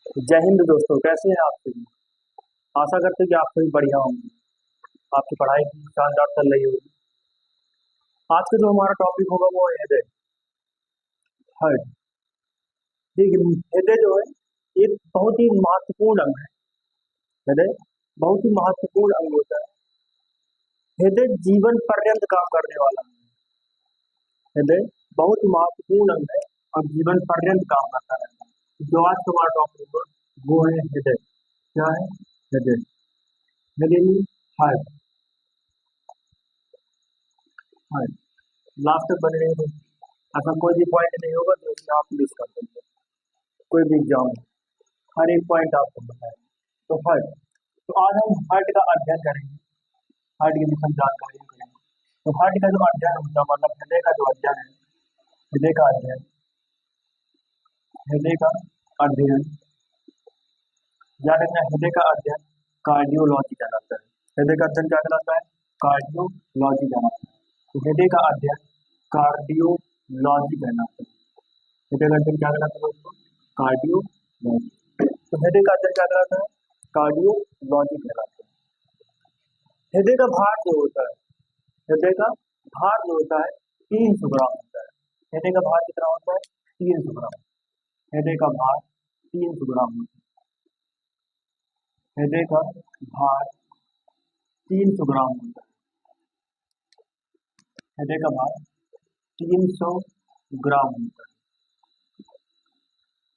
जय हिंद दोस्तों, कैसे हैं आप सभी। आशा करते हैं कि आप सभी बढ़िया होंगे। आपकी पढ़ाई भी शानदार चल रही होगी। आज का जो हमारा टॉपिक होगा वो है हृदय। हार्ट। देखिए, हृदय जो है एक बहुत ही महत्वपूर्ण अंग है। हृदय बहुत ही महत्वपूर्ण अंग होता है। हृदय जीवन पर्यंत काम करने वाला अंग है। हृदय बहुत ही महत्वपूर्ण अंग है और जीवन पर्यंत काम करता रहता है। जो आज का हमारा टॉपिक होगा वो है हृदय। क्या है? हृदय। हृदय मीन हार्ट। हार्ट। लास्ट तक बने रहिए। ऐसा कोई भी पॉइंट नहीं होगा जो कि आप मिस कर देंगे। कोई भी एग्जाम में हर एक पॉइंट आपको बताएं। तो हार्ट। तो आज हम हार्ट का अध्ययन करेंगे। हार्ट की विषय जानकारी करेंगे। तो हार्ट का जो अध्ययन होता है, मतलब हृदय का जो अध्ययन है, हृदय का अध्ययन, हृदय का अध्ययन, याद रखना, हृदय का अध्ययन कार्डियोलॉजी कहलाता है। हृदय का अध्ययन क्या कहलाता है? कार्डियोलॉजी कहलाता है। तो हृदय का अध्ययन कार्डियोलॉजी कहलाता है। हृदय का अध्ययन क्या कहलाता है दोस्तों? कार्डियोलॉजी। तो हृदय का अध्ययन क्या कहलाता है? कार्डियोलॉजी कहलाता है। हृदय का भार जो होता है, हृदय का भार जो होता है 300 ग्राम होता है। हृदय का भार कितना होता है? 300 ग्राम। हृदय का भार 300 ग्राम होता है। हृदय का भार 300 ग्राम होता है। हृदय का भार 300 ग्राम होता है।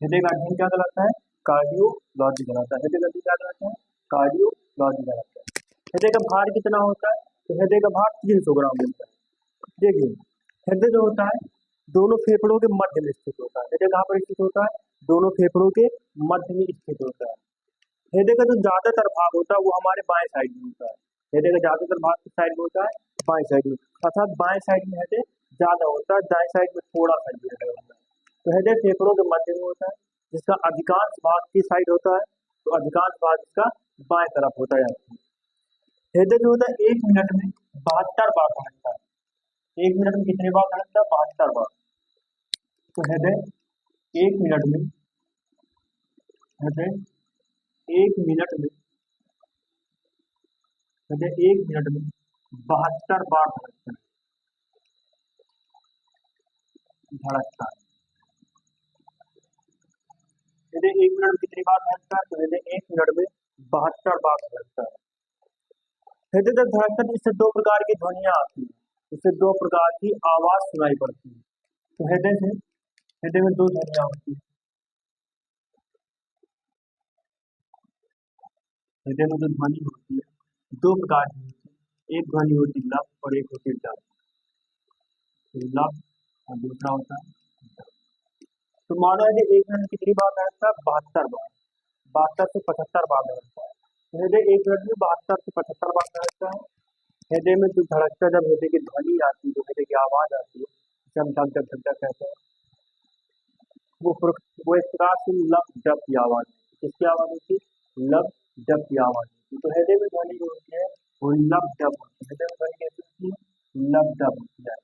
हृदय का अध्ययन क्या कहलाता है? कार्डियोलॉजी कहलाता है। हृदय का अध्ययन क्या कहलाता है? कार्डियोलॉजी कहलाता है। हृदय का भार कितना होता है? तो हृदय का भार 300 ग्राम होता है। देखिए, हृदय जो होता है दोनों फेफड़ों के मध्य में स्थित होता है। हृदय कहाँ पर स्थित होता है? दोनों फेफड़ों के मध्य में स्थित होता है। हृदय का जो ज्यादातर भाग होता है वो हमारे बाएं साइड में होता है। हृदय का ज्यादातर भाग किस साइड में होता है? बाएं साइड में। अर्थात बाएं साइड में हृदय ज्यादा होता है, दाएं साइड में थोड़ा सा ही हृदय होता है। तो हृदय फेफड़ों के मध्य में होता है, जिसका अधिकांश भाग किस साइड होता है? तो अधिकांश भाग इसका बाएं तरफ होता है। हृदय जो होता है 1 मिनट में 72 बार धड़कता है। 1 मिनट में कितने बार धड़कता है? 72 बार। तो हृदय 1 मिनट में हृदय 1 मिनट में 72 बार धड़कता है। हृदय 1 मिनट में कितनी बार धड़कता है? तो हृदय 1 मिनट में 72 बार धड़कता है। हृदय जब धड़कता है इससे दो प्रकार की ध्वनियां आती है, इससे दो प्रकार की आवाज सुनाई पड़ती है। तो हृदय में दो ध्वनियां होती है। हृदय में जो ध्वनि होती है दो प्रकार की होती है। एक ध्वनि होती है लव और एक होती है डब। तो लव और दूसरा होता है डब। तो मानो यदि 1 मिनट में कितनी बार धड़कता है? 72 बार। 72 से 75 बार धड़कता है। तो हृदय 1 मिनट में 72 से 75 बार धड़कता है। हृदय में जो धड़कता है, जब हृदय की ध्वनि आती है, जो हृदय की आवाज आती है, जिसे हम धक धक धक धक कहते हैं, वो वो एक प्रकार से लव डब की आवाज है। किसकी आवाज होती है? लव डब की आवाज होती है। तो हृदय में ध्वनि जो होती है वो लव डब होती है। हृदय में ध्वनि कैसी होती है? लव डब होती है।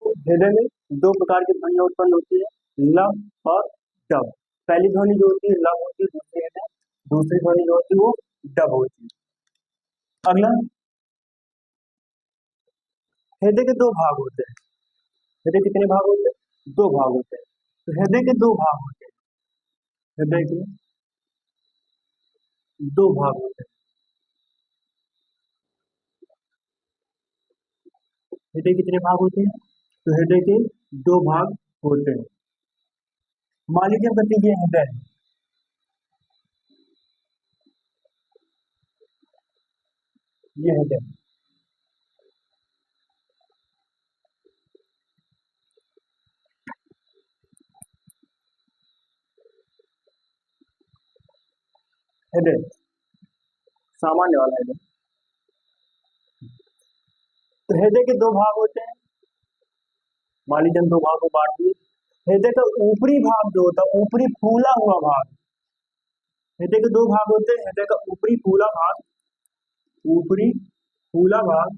तो हृदय में दो प्रकार की ध्वनियां उत्पन्न होती है, लव और डब। पहली ध्वनि जो होती है लव होती है, दूसरी ध्वनि जो होती है वो डब होती है। अगला, हृदय के दो भाग होते हैं। हृदय कितने भाग होते हैं? दो भाग होते हैं। तो हृदय के दो भाग होते हैं। हृदय के दो भाग होते हैं। हृदय कितने भाग होते हैं? तो हृदय के दो भाग होते हैं। मान लीजिए हम कहते हैं ये हृदय है, ये हृदय है। हृदय सामान्य वाला हृदय। तो हृदय के दो भाग होते हैं। मान लीजिए हम दो भाग को बांट दिए। हृदय का ऊपरी भाग जो होता है, ऊपरी फूला हुआ भाग। हृदय के दो भाग होते हैं। हृदय का ऊपरी फूला भाग, ऊपरी फूला भाग।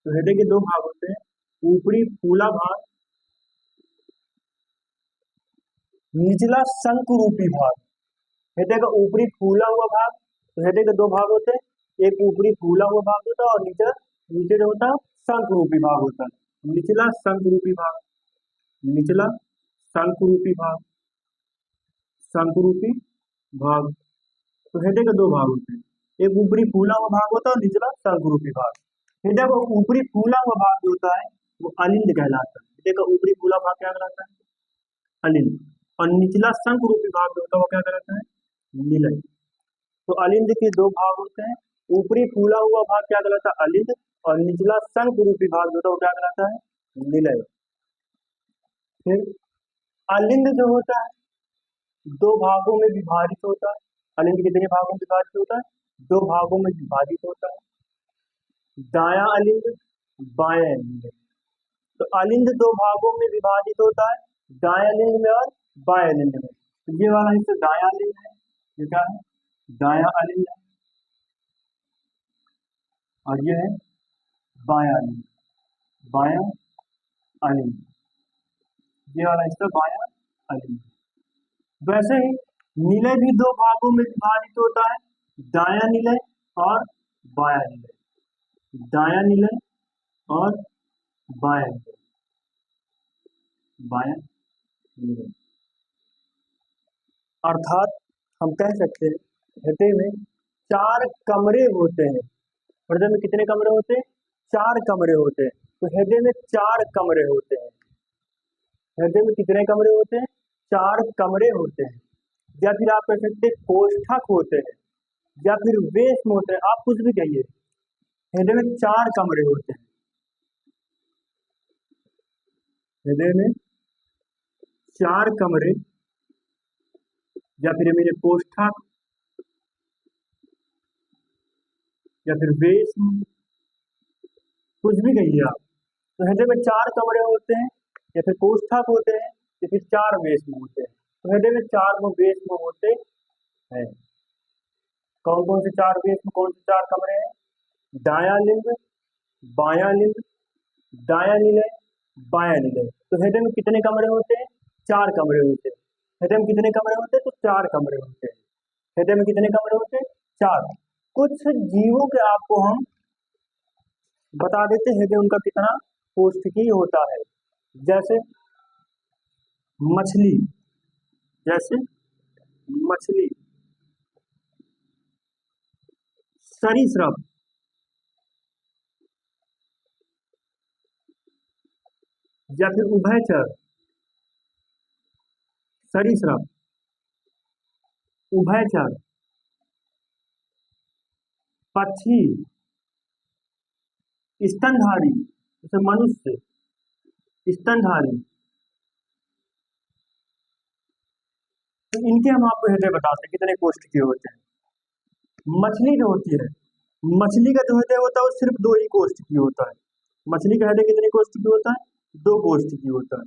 तो हृदय के दो भाग होते हैं, ऊपरी फूला भाग निचला शंकुरूपी भाग, हृदय का ऊपरी फूला हुआ भाग। तो हृदय के दो भाग होते हैं, एक ऊपरी फूला हुआ भाग होता है और नीचे नीचे जो होता है शंकुरूपी भाग होता है। निचला शंकुरूपी भाग, निचला शंकुरूपी भाग, शंकुरूपी भाग। तो हृदय के दो भाग होते हैं, एक ऊपरी फूला हुआ भाग होता है और निचला शंकुरूपी भाग। हृदय का ऊपरी फूला हुआ भाग जो होता है वो अलिंद कहलाता है। हृदय का ऊपरी फूला भाग क्या कहलाता है? अलिंद। और निचला शंकुरूपी भाग जो होता है वो क्या कहलाता है? निलय। तो अलिंद के दो भाग होते हैं, ऊपरी फूला हुआ भाग क्या कहलाता है? अलिंद। और निचला शंकुरूपी भाग जो होता है वो क्या कहलाता है? निलय। फिर अलिंद जो होता है दो भागों में विभाजित होता है। अलिंद कितने भागों में विभाजित होता है? दो भागों में विभाजित होता है, दायां अलिंद, बायां अलिंद। तो अलिंद दो भागों में विभाजित होता है, दायां लिंग में और बायां लिंग में। तो ये वाला हिस्सा दायां लिंग है, ये क्या है? दायां अलिंद है। और ये है बायां अलिंद, बायां अलिंद। ये वाला हिस्सा बायां अलिंद। वैसे ही निलय भी दो भागों में विभाजित होता है, दायां निलय और बायां निलय, दायां निलय और बायां निलय, बायां निलय। अर्थात हम कह सकते हैं हृदय में चार कमरे होते हैं। हृदय में कितने कमरे होते हैं? चार कमरे होते हैं। तो हृदय में चार कमरे होते हैं। हृदय में कितने कमरे होते हैं? चार कमरे होते हैं। या फिर आप कह सकते हैं कोष्ठक होते हैं, या फिर वेश्म होते हैं, आप कुछ भी कहिए। हृदय में चार कमरे होते हैं। हृदय में चार कमरे या फिर मेरे कोष्ठक या फिर वेश्म, कुछ भी कहिए आप। तो हृदय में चार कमरे होते हैं, या फिर कोष्ठक होते हैं, या फिर चार वेश्म होते हैं। तो हृदय में चार वेश्म होते हैं। कौन कौन से चार वेश्म, कौन से चार कमरे हैं? दायां लिंग, बायां लिंग, दायां निलय, बायां निलय। तो हृदय में कितने कमरे होते हैं? चार कमरे होते हैं। हृदय में कितने कमरे होते हैं? तो चार कमरे होते हैं। हृदय में कितने कमरे होते हैं? चार। कुछ जीवों के आपको हम बता देते हैं हृदय उनका कितना कोष्ठकीय होता है। जैसे मछली, जैसे मछली, सरीसृप, या फिर उभयचर। सरीसृप, उभयचर, पक्षी, स्तनधारी, जैसे मनुष्य स्तनधारी। तो इनके हम आपको हृदय बताते हैं कितने कोष्ठकीय होते हैं। मछली जो होती है, मछली का जो हृदय होता है वो सिर्फ दो ही कोष्ठकीय होता है। मछली का हृदय कितने कोष्ठकीय होता है? दो कोष्ठकीय होता है,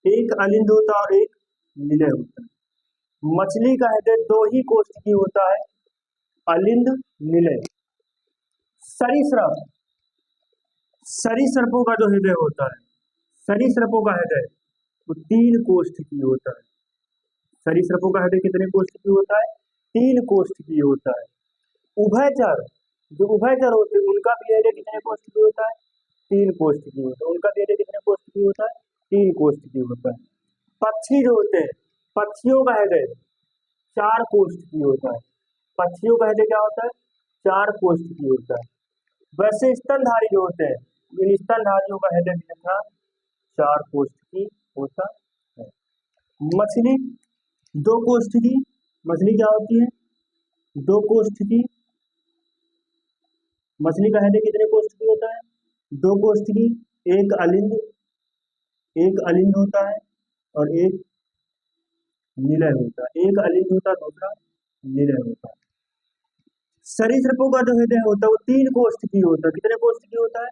एक अलिंद होता है और एक निलय होता है। मछली का हृदय दो ही कोष्ठकीय होता है, अलिंद, निलय। सरीसृप, सरीसृपों का जो हृदय होता है, सरीसृपों का हृदय वो तीन कोष्ठकीय होता है। सरीसृपों का हृदय कितने कोष्ठकीय होता है? तीन कोष्ठकीय होता है। उभयचर, जो उभयचर होते हैं उनका भी हृदय कितने कोष्ठकीय होता है? तीन कोष्ठकीय होता है। उनका भी हृदय कितने कोष्ठकीय होता है? तीन कोष्ठकीय होता है। पक्षी जो होते हैं, पक्षियों का हृदय चार कोष्ठकीय होता है। पक्षियों का हृदय क्या होता है? चार कोष्ठकीय होता है। वैसे स्तनधारी जो होते हैं, इन स्तनधारियों का हृदय भी था चार कोष्ठकीय होता है। मछली दो कोष्ठकीय, मछली क्या होती है? दो कोष्ठकीय। मछली का हृदय कितने कोष्ठकीय होता है? दो कोष्ठकीय, एक अलिंद, एक अलिंद होता है और एक निलय होता है। एक अलिंद होता है, दूसरा निलय होता है। सरीसृपों का जो हृदय होता है वो तीन कोष्ठकीय होता है। कितने कोष्ठकीय होता है?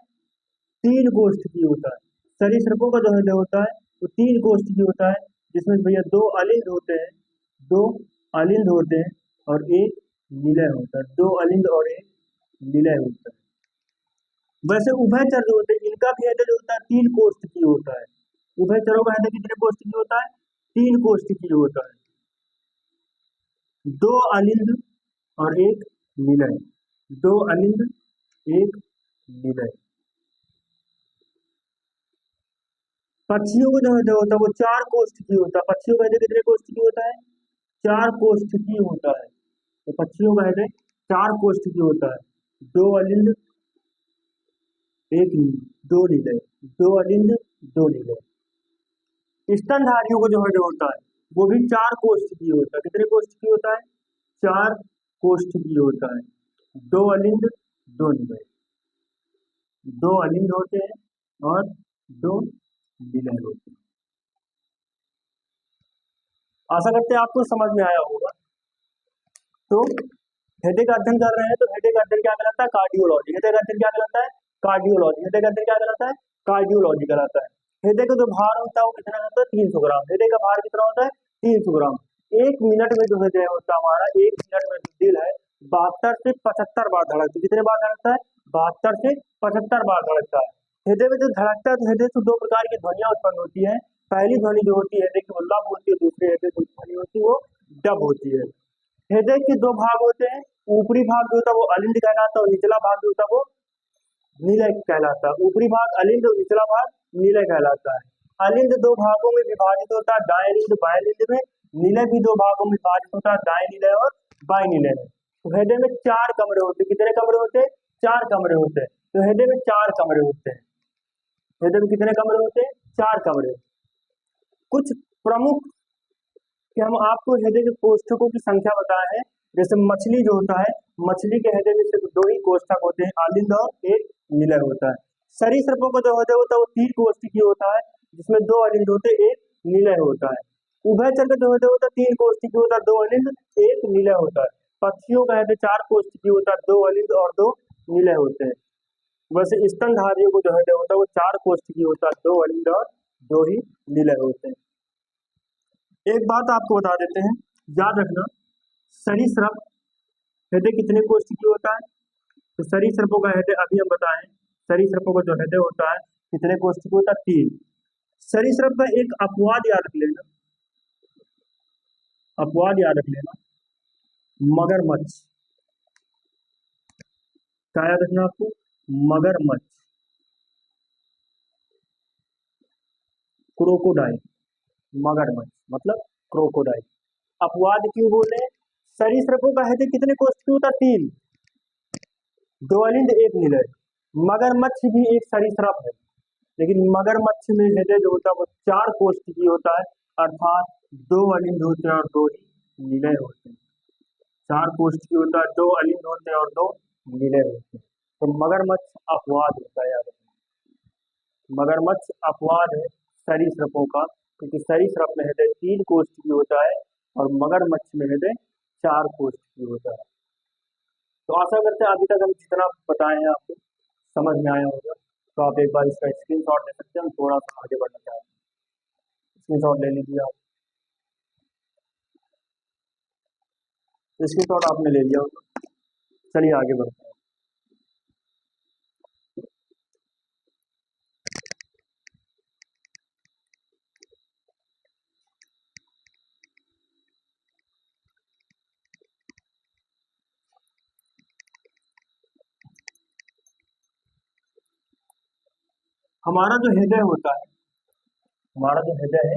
तीन कोष्ठकीय होता है। सरीसृपों का जो हृदय होता है वो तीन कोष्ठकीय होता है, जिसमें भैया दो अलिंद होते हैं, दो अलिंद होते हैं और एक निलय होता है। दो अलिंद और एक निलय होता है। वैसे उभयचर जो होते हैं इनका भी हृदय जो होता है तीन कोष्ठकीय होता है। उभयचरों का हृदय कितने कोष्ठकीय होता है? 3 कोष्ठकीय होता है, 2 अलिंद और 1 निलय, 2 अलिंद 1 निलय। पक्षियों को जो होता है वो 4 कोष्ठकीय होता है। पक्षियों का हृदय कितने कोष्ठकीय होता है? 4 कोष्ठकीय होता है। तो पक्षियों का हृदय 4 कोष्ठकीय होता है, 2 अलिंद 1 निलय, 2 निलय, 2 अलिंद 2 निलय। स्तनधारियों को जो हृदय होता है वो भी 4 कोष्ठकीय होता है। कितने कोष्ठकीय होता है? 4 कोष्ठकीय होता है, 2 अलिंद 2 निलय, 2 अलिंद होते हैं और 2 निलय होते हैं। आशा करते हैं आपको समझ में आया होगा। तो हृदय का अध्ययन कर रहे हैं तो हृदय का अध्ययन क्या कहलाता है? कार्डियोलॉजी। हृदय का अध्ययन क्या कहलाता है? कार्डियोलॉजी। हृदय का अध्ययन क्या कहलाता है? कार्डियोलॉजी कहलाता है। हृदय का जो भार होता है वो कितना होता है? 300 ग्राम। हृदय का भार कितना होता है? 300 ग्राम। 1 मिनट में जो हृदय होता है हमारा, 1 मिनट में जो दिल है 72 से 75 बार धड़कता है। कितने बार धड़कता है? 72 से 75 बार धड़कता है। हृदय में जो धड़कता है तो हृदय से 2 प्रकार की ध्वनियां उत्पन्न होती है। पहली ध्वनि जो होती है हृदय की उल्लाभ होती है, दूसरी हृदय की ध्वनि होती है वो डब होती है। हृदय के 2 भाग होते हैं, ऊपरी भाग जो होता है वो अलिंद कहलाता है और निचला भाग जो होता है वो निलय कहलाता है। ऊपरी भाग अलिंद और निचला भाग निलय कहलाता है। अलिंद 2 भागों में विभाजित होता है, दाएं लिंद बाएं लिंद में। निलय भी 2 भागों में विभाजित होता है, दाएं निलय और बाएं निलय में। तो हृदय में 4 कमरे होते हैं। कितने कमरे होते हैं? 4 कमरे होते हैं। तो हृदय में 4 कमरे होते हैं। हृदय में कितने कमरे होते हैं? 4 कमरे। कुछ प्रमुख कि हम आपको हृदय के कोष्ठकों की संख्या बताए हैं। जैसे मछली जो होता है, मछली के हृदय में सिर्फ 2 ही कोष्ठक होते हैं, अलिंद और 1 निलय होता है। सरीसृपों का जो हृदय होता है वो 3 कोष्ठकीय होता है, जिसमें 2 अलिंद होते हैं, 1 निलय होता है। उभयचर का जो हृदय होता है 3 कोष्ठकीय होता है, 2 अलिंद 1 निलय होता है। पक्षियों का हृदय 4 कोष्ठकीय होता है, 2 अलिंद और 2 निलय होते हैं। वैसे स्तनधारियों को जो हृदय होता है वो 4 कोष्ठकीय होता है, 2 अलिंद और 2 ही निलय होते हैं। एक बात आपको बता देते हैं, याद रखना, सरीसृप हृदय कितने कोष्ठकीय होता है? तो सरीसृपों का हृदय अभी हम बताएं, सरीसृपों का जो हृदय होता है कितने कोष्ठकीय होता है? 3। सरीसृप का एक अपवाद याद रख लेना, अपवाद याद रख लेना, मगरमच्छ। क्या याद रखना आपको? मगरमच्छ, क्रोकोडाइल। मगरमच्छ मतलब क्रोकोडाइल। अपवाद क्यों बोले? सरीसृपों का हृदय कितने कोष्ठकीय होता है? 3, 2 अलिंद 1 निलय। मगरमच्छ भी एक सरीसृप है, लेकिन मगरमच्छ में हृदय जो होता है वो 4 कोष्ठकीय होता है, अर्थात 2 अलिंद होते हैं और 2 ही निलय होते हैं। 4 कोष्ठकीय होता है, 2 अलिंद होते हैं और 2 निलय होते हैं। तो मगरमच्छ अपवाद होता है, याद रखना। मगरमच्छ अपवाद है सरीसृपों का, क्योंकि सरीसृप में हृदय 3 कोष्ठकीय होता है और मगरमच्छ में हृदय 4 कोष्ठकीय होता है। तो आशा करते हैं अभी तक हम जितना बताए हैं आपको समझ में आया होगा। तो आप एक बार इसका स्क्रीनशॉट ले सकते हैं, हम थोड़ा सा आगे बढ़ना चाहते हैं। स्क्रीनशॉट ले लीजिए आप। स्क्रीनशॉट आपने ले लिया होगा, चलिए आगे बढ़ते हैं। हमारा जो हृदय होता है, हमारा जो हृदय है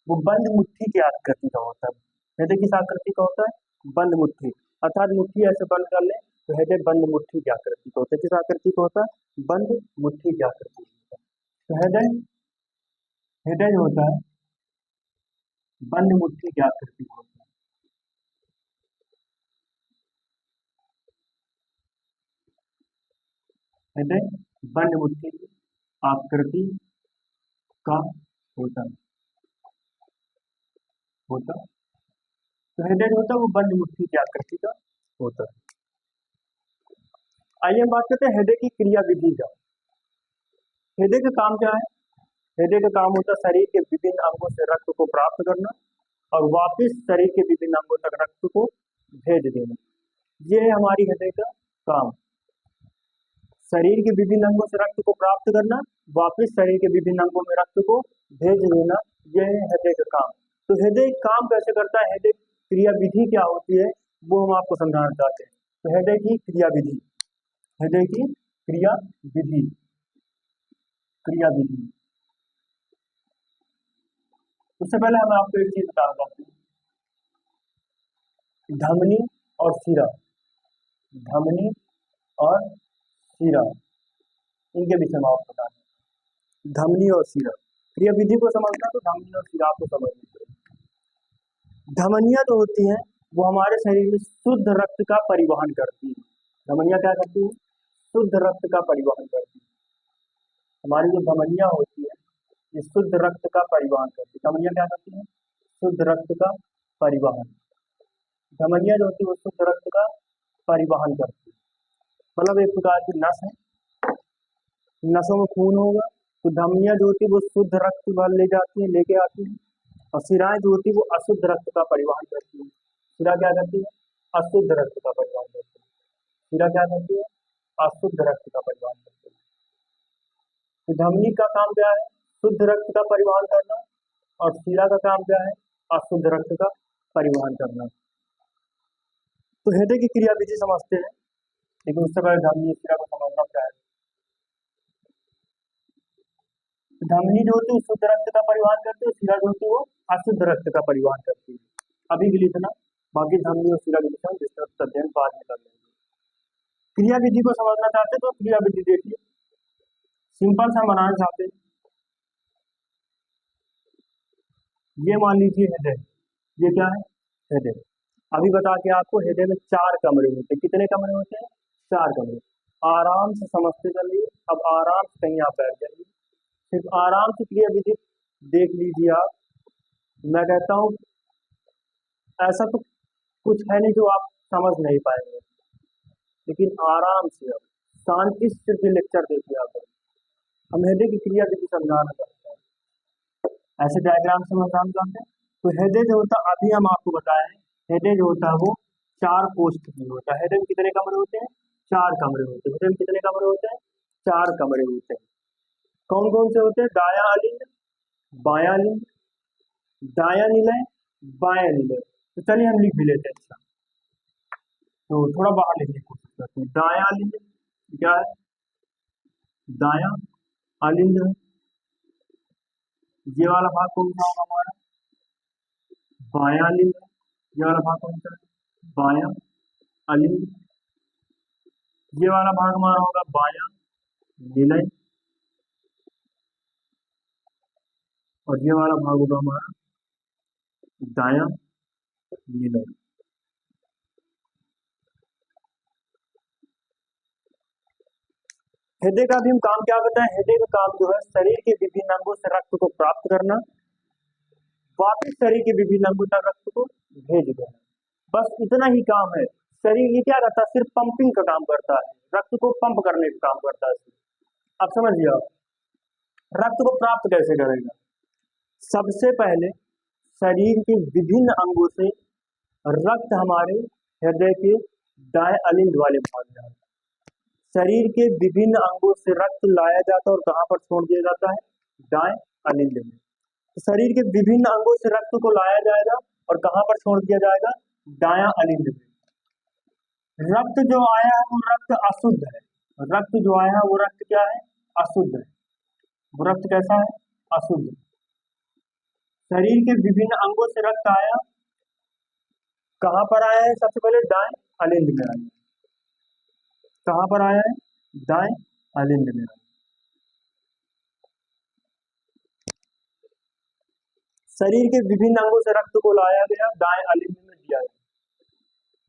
वो बंद मुट्ठी की आकृति का होता है। हृदय किस आकृति का होता है? बंद मुट्ठी, अर्थात मुट्ठी ऐसे बंद कर ले तो हृदय बंद मुट्ठी की आकृति का होता है। किस आकृति का होता है? बंद मुट्ठी की आकृति का होता है। तो हृदय, हृदय जो होता है बंद मुट्ठी की आकृति का होता है। हृदय बंद मुट्ठी की आकृति का होता है, होता। तो हृदय जो होता है वो बंद मुट्ठी की आकृति का होता है। आइए हम बात करते हैं हृदय की क्रिया विधि का। हृदय का काम क्या है? हृदय का काम होता है शरीर के विभिन्न अंगों से रक्त को प्राप्त करना और वापस शरीर के विभिन्न अंगों तक रक्त को भेज देना। ये है हमारी हृदय का काम। शरीर के विभिन्न अंगों से रक्त को प्राप्त करना, वापस शरीर के विभिन्न अंगों में रक्त को भेज देना, यह है हृदय का काम। तो हृदय काम कैसे करता है, हृदय क्रिया विधि क्या होती है वो हम आपको समझाना चाहते हैं। तो हृदय की क्रिया विधि, हृदय की क्रिया विधि, क्रिया विधि। उससे पहले हम आपको एक चीज बताना चाहते हैं, धमनी और शिरा, धमनी और शिरा, इनके विषय में आपको बताना है। धमनी और शिरा क्रिया विधि को समझना तो धमनी और शिरा को समझनी चाहिए। धमनियां जो होती हैं वो हमारे शरीर में शुद्ध रक्त का परिवहन करती है। धमनियां क्या करती है, शुद्ध रक्त का परिवहन करती है। हमारी जो धमनियां होती है ये शुद्ध रक्त का परिवहन करती है। धमनियां क्या करती है, शुद्ध रक्त का परिवहन। धमनियां जो होती है वो शुद्ध रक्त का परिवहन करती है। मतलब एक प्रकार की नस है, नसों में खून होगा तो धमनियां जो होती है वो शुद्ध रक्त ले जाती है, लेके आती है। और शिराएं जो होती है वो अशुद्ध रक्त का परिवहन करती है। शिरा क्या करती है, अशुद्ध रक्त का परिवहन करती है। शिरा क्या करती है, अशुद्ध रक्त का परिवहन करती है। तो धमनी का काम क्या है, शुद्ध रक्त का परिवहन करना, और शिरा का काम क्या है, अशुद्ध रक्त का परिवहन करना। तो हृदय की क्रिया विधि समझते हैं, लेकिन उससे पहले धमनी शिरा को समझना क्या है। धमनी जो होती है शुद्ध रक्त का परिवहन करती है, शिरा जो होती है वो अशुद्ध रक्त का परिवहन करती है। अभी के लिए इतना, बाकी धमनी और शिरा के विषय में विस्तृत अध्ययन बाद में कर लेंगे। क्रिया विधि को समझना चाहते हैं तो क्रिया विधि देखिए, सिंपल सा बनाना चाहते हैं। ये मान लीजिए हृदय, ये क्या है, हृदय। अभी बता के आपको, हृदय में 4 कमरे होते हैं। कितने कमरे होते हैं, 4 कमरे। आराम से समझते चलिए, अब आराम से कहीं आप बैठ जाइए, सिर्फ आराम से क्रिया विधि देख लीजिए आप। मैं कहता हूँ ऐसा तो कुछ है नहीं जो आप समझ नहीं पाएंगे, लेकिन आराम से अब शांति से सिर्फ लेक्चर देखिए आप। हम हृदय की क्रिया विधि समझाना चाहते हैं, ऐसे डायग्राम से समझाना चाहते हैं। तो हृदय जो होता है, अभी हम आपको बताएं, हृदय जो होता है वो 4 कोष्ठ में होता है। हृदय में कितने कमरे होते हैं, 4 कमरे होते हैं। हृदय में कितने कमरे होते हैं, 4 कमरे होते हैं। कौन कौन से होते हैं, दाया अलिंद, बाया अलिंद, दाया निलय, बाया निलय। तो चलिए हम लिख भी लेते हैं। अच्छा, तो थोड़ा बाहर लिखने की कोशिश करते हैं। दाया अलिंद क्या है, दाया अलिंद है। ये वाला भाग कौन सा होगा हमारा, बाया अलिंद है। ये वाला भाग कौन सा है, बाया अलिंद। ये वाला भाग हमारा होगा बाया निलय, और ये वाला भाग होगा हमारा दाया निलय। हृदय का भी हम काम क्या बताएं, हृदय का काम जो है शरीर के विभिन्न अंगों से रक्त को प्राप्त करना, वापिस शरीर के विभिन्न अंगों तक रक्त को भेज देना, बस इतना ही काम है। शरीर ये क्या करता है, सिर्फ पंपिंग का काम करता है, रक्त को पंप करने का काम करता है। अब समझिए आप, रक्त को प्राप्त कैसे करेगा। सबसे पहले शरीर के विभिन्न अंगों से रक्त हमारे हृदय के दाएं अलिंद वाले भाग में आता है। शरीर के विभिन्न अंगों से रक्त लाया जाता है और कहां पर छोड़ दिया जाता है, दाएं अलिंद में। तो शरीर के विभिन्न अंगों से रक्त को लाया जाएगा और कहां पर छोड़ दिया जाएगा, दाया अलिंद में। रक्त जो आया है वो रक्त अशुद्ध है, रक्त जो आया है वो रक्त क्या है, अशुद्ध है। वो रक्त कैसा है, अशुद्ध। शरीर के विभिन्न अंगों से रक्त आया, कहां पर आया है, सबसे पहले दाएं अलिंद में आया। कहां पर आया है, दाएं अलिंद में आया। शरीर के विभिन्न अंगों से रक्त को लाया गया, दाएं अलिंद में दिया गया।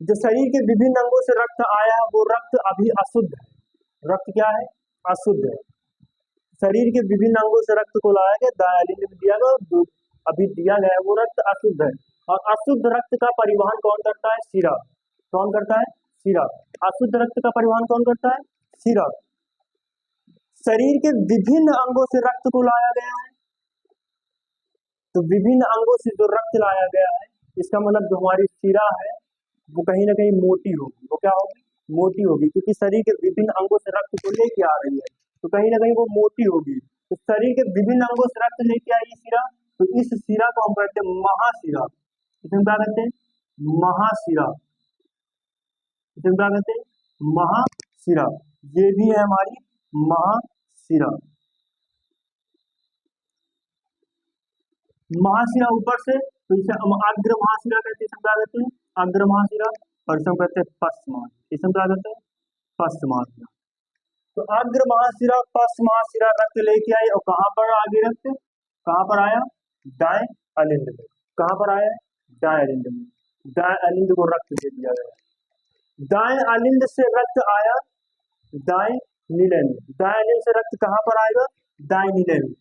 जो शरीर के विभिन्न अंगों से रक्त आया वो रक्त अभी अशुद्ध है, रक्त क्या है, अशुद्ध है। शरीर के विभिन्न अंगों से रक्त को लाया गया, दाएं अलिंद में दिया गया, अभी दिया गया वो रक्त अशुद्ध है। और अशुद्ध रक्त का परिवहन कौन करता है, शिरा। कौन करता है, शिरा। अशुद्ध रक्त का परिवहन कौन करता है, शिरा। शरीर के विभिन्न अंगों से रक्त को लाया गया है, तो विभिन्न अंगों से जो रक्त लाया गया है, इसका मतलब जो हमारी शिरा है वो कहीं ना कहीं मोटी होगी। वो क्या होगी, मोटी होगी, क्योंकि शरीर के विभिन्न अंगों से रक्त को लेके आ रही है, तो कहीं ना कहीं वो मोटी होगी। तो शरीर के विभिन्न अंगों से रक्त लेके आई शिरा, तो इस शिरा को हम कहते हैं महाशिरा। इसे क्या कहते हैं? महाशिरा। इसे क्या कहते हैं? महाशिरा। ये भी है हमारी महाशिरा। महाशिरा ऊपर से, तो इसे हम अग्र महाशिरा कहते हैं। क्या कहते हैं? अग्र महाशिरा। और इसे हम कहते हैं पश्च महाशिरा। इसे हम क्या कहते हैं? पश्च महाशिरा। तो अग्र महाशिरा पश्च महाशिरा रक्त लेके आई, और कहाँ पर आगे रक्त? कहाँ पर आया? दाएं अलिंद में। कहाँ पर आया? दाएं अलिंद में। दाएं अलिंद को रक्त दे दिया गया। दाएं अलिंद से रक्त आया दाएं नीले में। दाएं अलिंद से रक्त कहाँ पर आएगा? दाएं नीले में।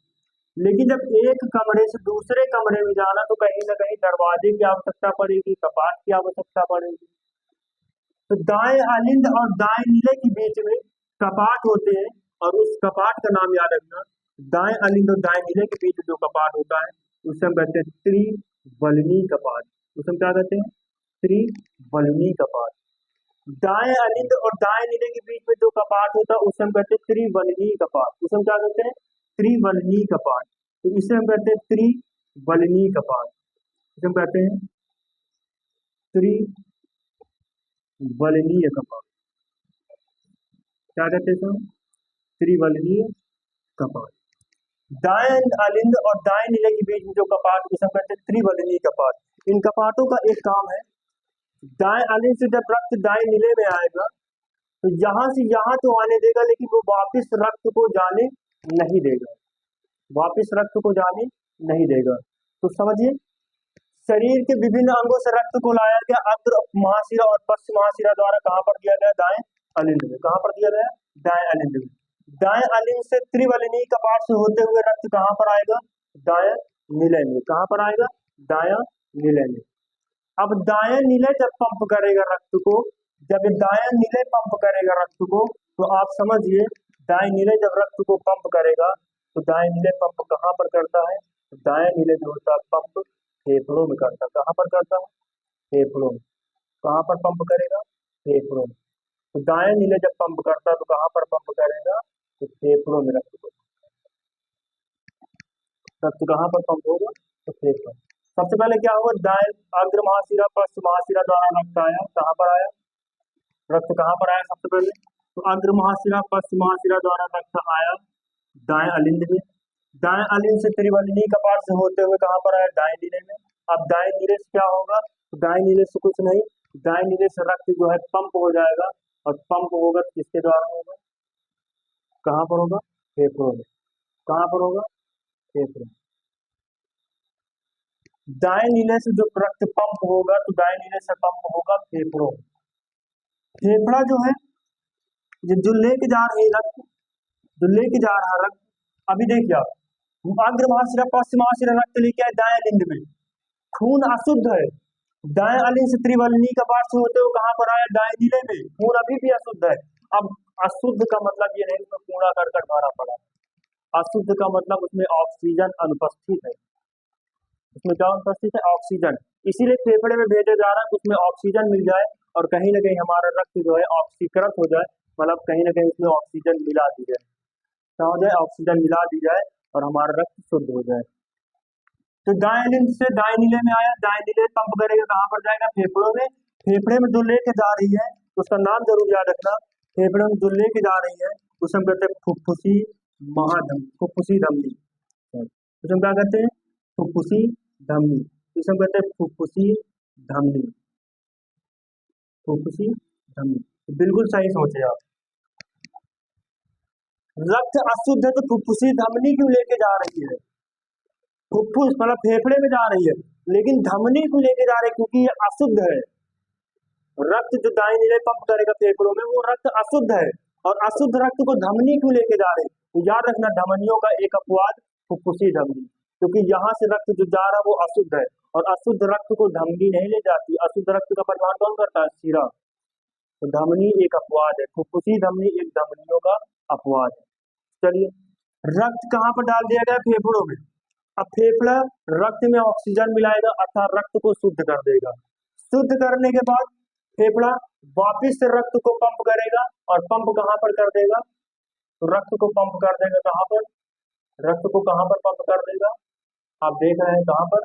लेकिन जब एक कमरे से दूसरे कमरे में जाना तो कहीं ना कहीं दरवाजे की आवश्यकता पड़ेगी, कपाट की आवश्यकता पड़ेगी। तो दाएं अलिंद और दाएं नीले के बीच में कपाट होते हैं, और उस कपाट का नाम याद रखना। दाएं अलिंद और दाएं नीले के बीच जो कपाट होता है उसे हम कहते हैं त्रिवलनी कपाट। उसे हम क्या कहते हैं? त्रिवलनी कपाट। दाएं अलिंद और दाएं नीले के बीच में जो कपाट होता है उसे हम कहते हैं त्रिवलनी कपाट। उसे हम क्या कहते हैं? त्रिवलनी कपाट। तो इसे हम कहते हैं त्रिवलनी कपाट। इसे हम कहते हैं त्रिवलनीय कपाट। क्या कहते हैं? त्रिवलनीय कपाट। दाएं अलिंद और दाएं नीले के बीच में जो कपाट उसे हम कहते हैं त्रिवलनीय कपाट। इन कपाटों का एक काम है, दाएं अलिंद से जब रक्त दाएं नीले में आएगा तो यहां से यहां तो आने देगा, लेकिन वो वापस रक्त को जाने नहीं देगा। वापस रक्त को जाने नहीं देगा। तो समझिए, शरीर के विभिन्न अंगों से रक्त को लाया गया अग्र महाशिरा और पश्च महाशिरा द्वारा कहां पर दिया गया? दाएं अलिंद में। कहां पर दिया गया? दाएं अलिंद में। दाएं अलिंद से त्रिवलनीय कपाट से होते हुए रक्त कहां पर आएगा? दाएं नीले में। कहां पर आएगा? दाएं नीले में। अब दाएं नीले जब पंप करेगा रक्त को, जब दाएं नीले पंप करेगा रक्त को, तो आप समझिए दाएं नीले जब रक्त को पंप करेगा तो दाएं नीले पंप कहां पर करता है? दाएं नीले जो होता है पंप फेफड़ों में करता है। कहां पर करता है? फेफड़ों में। कहां पर पंप करेगा? फेफड़ों में। तो दाएं नीले जब पंप करता है तो कहां पर पंप करेगा? तो फेफड़ों में रक्त को। रक्त कहां पर पंप होगा? तो फेफड़ों। सबसे पहले क्या हुआ? दाएं अग्र महाशिरा पश्च महाशिरा द्वारा रक्त आया। कहां पर आया? रक्त कहां पर आया सबसे पहले? तो अग्र महाशिरा पश्च महाशिरा द्वारा रक्त आया दाएं अलिंद में। दाएं अलिंद से त्रिवलनी कपाट से होते हुए कहां पर आया? दाएं नीले में। अब दाएं नीले से क्या होगा? तो दाएं नीले से कुछ नहीं, दाएं नीले से रक्त जो है पंप हो जाएगा, और पंप होगा किसके द्वारा होगा? कहां पर होगा? फेफड़ों में। कहां पर होगा? फेफड़ों में। दाएं नीले से जो रक्त पंप होगा तो दाएं नीले से पंप होगा फेफड़ों में। फेफड़ा जो है जो लेके जा रही रक्त, जो लेके जा रहा रक्त, अभी देखिए आप अग्र महाशिरा पश्च महाशिरा रक्त लेके आए दाएं अलिंद में। खून अशुद्ध है। दाएं अलिंद से त्रिवलनी कपाट से होते हुए कहां पर आया? दाएं नीले में। खून अभी भी अशुद्ध है। अब अशुद्ध का मतलब ये नहीं उसमें कूड़ा करकट भरा पड़ा है। अशुद्ध का मतलब उसमें ऑक्सीजन अनुपस्थित है। उसमें क्या उपस्थित है? ऑक्सीजन। इसीलिए फेफड़े में भेजा जा रहा है कि उसमें ऑक्सीजन मिल जाए, और कहीं ना कहीं हमारा रक्त जो है ऑक्सीकृत हो जाए, मतलब कहीं ना कहीं उसमें ऑक्सीजन मिला दी जाए। क्या हो जाए? ऑक्सीजन मिला दी जाए और हमारा रक्त शुद्ध हो जाए। तो दाएं अलिंद से दाएं नीले में आया, दाएं नीले पंप करेगा कहां पर जाएगा? फेफड़ों में। फेफड़े में जो लेके जा रही है उसका नाम जरूर याद रखना। फेफड़े में जो लेके जा रही है उसे हम कहते हैं फुफ्फुसी महाधमनी, फुफ्फुसी धमनी। उसे हम क्या कहते हैं? फुफ्फुसी धमनी। इसे हम कहते हैं फुफ्फुसी धमनी। फुफ्फुसी धमनी। तो बिल्कुल सही सोचे आप। रक्त अशुद्ध है तो फुफ्फुसी धमनी क्यों लेके जा रही है? फुफ्फुस मतलब फेफड़े में जा रही है, लेकिन धमनी क्यों लेके जा रही है? क्योंकि ये अशुद्ध है। रक्त जो दाएं नीले पंप करेगा फेफड़ों में वो रक्त अशुद्ध है, और अशुद्ध रक्त को धमनी क्यों लेके जा रहे हैं? तो याद रखना धमनियों का एक अपवाद फुफ्फुसी धमनी, क्योंकि यहाँ से रक्त जो जा रहा है वो अशुद्ध है, और अशुद्ध रक्त को धमनी नहीं ले जाती। अशुद्ध रक्त का परिवहन कौन करता है? शिरा। तो धमनी एक अपवाद है, फुफ्फुसी धमनी एक धमनियों का अपवाद है। चलिए, रक्त कहाँ पर डाल दिया गया? फेफड़ों में। अब फेफड़ा रक्त में ऑक्सीजन मिलाएगा अर्थात रक्त को शुद्ध कर देगा। शुद्ध करने के बाद फेफड़ा वापिस से रक्त को पंप करेगा, और पंप कहाँ पर कर देगा? तो रक्त को पंप कर देगा कहाँ पर? रक्त को कहाँ पर पंप कर देगा? आप देख रहे हैं कहाँ पर,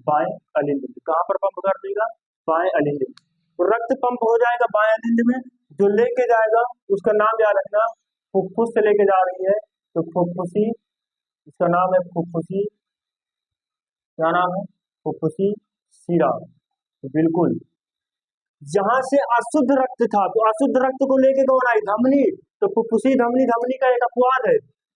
बाएं अलिंद में। कहाँ पर पंप कर देगा, बाएं अलिंद में। तो रक्त पंप हो जाएगा बाएं अलिंद में, जो लेके जाएगा उसका नाम याद रखना, फुफ्फुस से लेके जा रही है तो फुफ्फुसी, इसका नाम है फुफ्फुसी, क्या नाम है, फुफ्फुसी शिरा। तो बिल्कुल, जहां से अशुद्ध रक्त था तो अशुद्ध रक्त को लेके कौन आई, धमनी, तो फुफ्फुसी धमनी, धमनी का एक अपवाद है।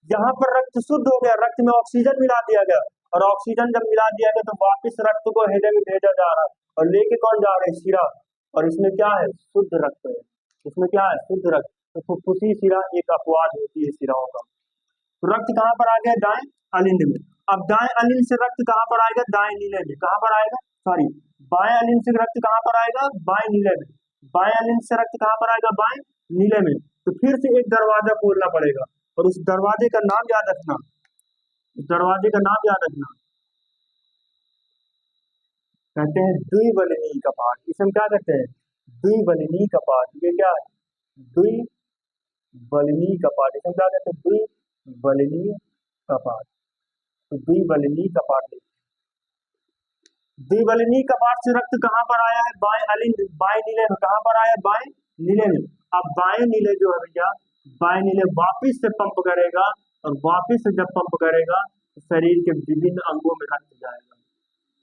जहां पर रक्त शुद्ध हो गया, रक्त में ऑक्सीजन मिला दिया गया, और ऑक्सीजन जब मिला दिया गया तो वापिस रक्त को हृदय में भेजा जा रहा है, और लेके कौन जा रहा है, शिरा। और इसमें क्या है, शुद्ध रक्त है, इसमें क्या है, शुद्ध रक्त। तो फुफ्फुसी शिरा एक अपवाद होती है शिराओं का। तो रक्त कहाँ पर आ गया, दाएं अलिंद में। अब दाएं अलिंद से रक्त कहाँ पर आएगा, दाएं नीले में। कहाँ पर आएगा, सॉरी, बाएं अलिंद से रक्त कहाँ पर आएगा, बाएं नीले में। बाएं अलिंद से रक्त कहाँ पर आएगा, बाएं नीले में। तो फिर से एक दरवाजा खोलना पड़ेगा, और उस दरवाजे का नाम याद रखना, उस दरवाजे का नाम याद रखना, कहते हैं द्विबलिनी कपाट। इसे हम क्या कहते हैं, द्विबलिनी कपाट। ये क्या है, द्विबलिनी कपाट। इसे हम क्या कहते हैं, द्विबलिनी कपाट। तो द्विबलिनी कपाट, द्विबलिनी कपाट से रक्त कहाँ पर आया है, बाएं अलिंद, बाएं नीले में। कहाँ पर आया है, बाएं नीले में। अब बाएं नीले जो है भैया, बाएं नीले वापिस से पंप करेगा, और वापिस से जब पंप करेगा तो शरीर के विभिन्न अंगों में रक्त जाएगा।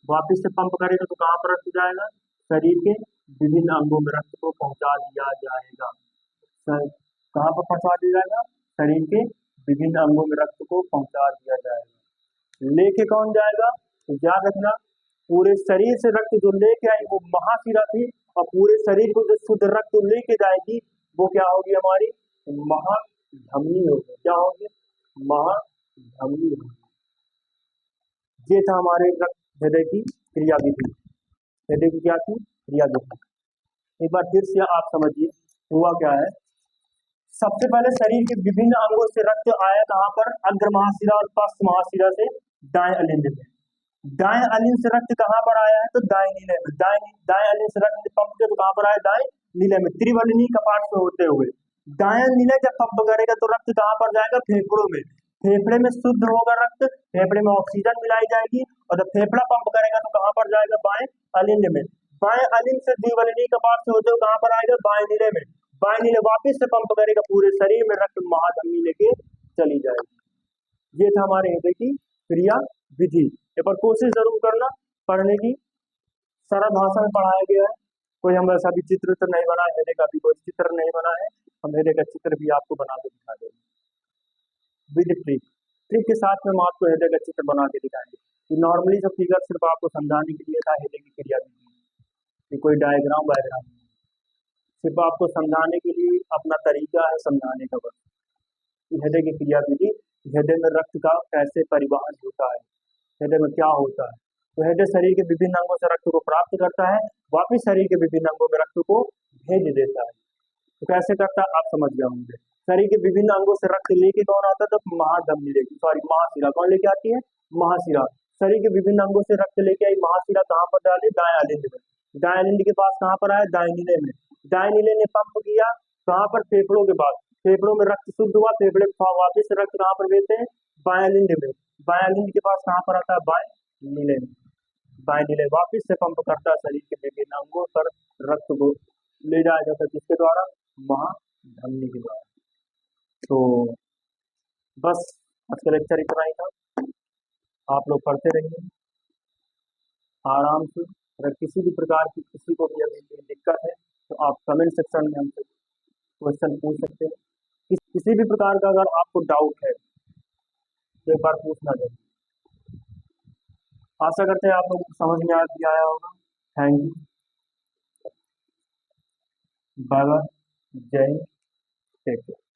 वापिस से पंप करेगा तो कहाँ पर रक्त जाएगा, शरीर के विभिन्न अंगों में रक्त को पहुंचा दिया जाएगा। कहाँ पर पहुंचा दिया जाएगा, शरीर के विभिन्न अंगों में रक्त को पहुंचा दिया जाएगा। लेके कौन जाएगा, तो याद रखना, पूरे शरीर से रक्त जो लेके आई वो महाशिरा थी, और पूरे शरीर को जो शुद्ध रक्त लेके जाएगी वो क्या होगी, हमारी महाधमनी होगी। क्या होगी, महाधमनी होगी। ये था हमारे रक्त हृदय की क्रिया विधि। हृदय की क्या थी, क्रिया विधि। एक बार फिर से आप समझिए हुआ क्या है। सबसे पहले शरीर के विभिन्न अंगों से रक्त आया कहाँ पर, अग्र महाशिरा और पश्च महाशिरा से दाएं अलिंद में। दाएं अलिंद से रक्त कहाँ पर आया है, तो दाएं नीले में। दाएं अलिंद से रक्त पंप किया तो कहाँ पर आया, दाएं नीले में, त्रिबलिनी कपाट से होते हुए। दाएं नीले जब पंप करेगा तो रक्त कहाँ पर जाएगा, फेफड़ों में। फेफड़े में शुद्ध होगा रक्त, फेफड़े में ऑक्सीजन मिलाई जाएगी, और जब फेफड़ा पंप करेगा तो कहाँ पर जाएगा, बाएं अलिंद में। बाएं अलिंद से द्विबलिनी कपाट से होते हुए कहाँ पर आएगा, बाएं नीले में। बाएं नीले वापिस से पंप करेगा, पूरे शरीर में रक्त महाधमनी लेके चली जाएगी। ये था हमारे हृदय की क्रिया विधि। एक बार कोशिश जरूर करना पढ़ने की, सरल भाषा में पढ़ाया गया है। कोई हम ऐसा भी चित्र तो नहीं बना, हृदय का भी कोई चित्र नहीं बना है, हम हृदय का चित्र भी आपको बना के दिखा देंगे विद ट्रिक। ट्रिक के साथ में हम आपको हृदय का चित्र बना के दिखाएंगे। नॉर्मली जो फिगर सिर्फ आपको समझाने के लिए था हृदय की क्रिया विधि, कोई डायग्राम वायग्राम, सिर्फ आपको समझाने के लिए अपना तरीका है समझाने का बस। हृदय की क्रिया विधि, हृदय में रक्त का कैसे परिवहन होता है, हृदय में क्या होता है। तो हृदय शरीर के विभिन्न अंगों से रक्त को प्राप्त करता है, वापिस शरीर के विभिन्न अंगों में रक्त को भेज देता है। तो कैसे करता है आप समझ गए होंगे। शरीर के विभिन्न अंगों से रक्त लेके कौन आता है, तो महाधमनी लेके, सॉरी महाशिरा कौन लेके आती है, महाशिरा। शरीर के विभिन्न अंगों से रक्त लेके आई महाशिरा कहाँ पर डाली, दाएं अलिंद में। दाएं अलिंद के पास कहाँ पर आया, दाएं नीले में। दाएं नीले ने पंप किया कहाँ पर, फेफड़ों के पास। फेफड़ों में रक्त शुद्ध हुआ, फेफड़े वापिस रक्त कहाँ पर भेजते हैं, बाएं अलिंद में। बाएं अलिंद के पास कहाँ पर आता है, बाएं नीले में। बाएं नीले वापिस से पंप करता है शरीर के विभिन्न अंगों पर रक्त को ले जाया जाता है, किसके द्वारा, महाधमनी के द्वारा। तो बस आज का लेक्चर इतना ही था। आप लोग पढ़ते रहिए आराम से। अगर किसी भी प्रकार की किसी को भी अगर दिक्कत है तो आप कमेंट सेक्शन में हमसे क्वेश्चन पूछ सकते हैं। किसी भी प्रकार का अगर आपको डाउट है तो एक बार पूछना जरूर। आशा करते हैं आप लोग समझ में आ आया होगा। थैंक यू, बाय बाय, जय हिंद, टेक केयर।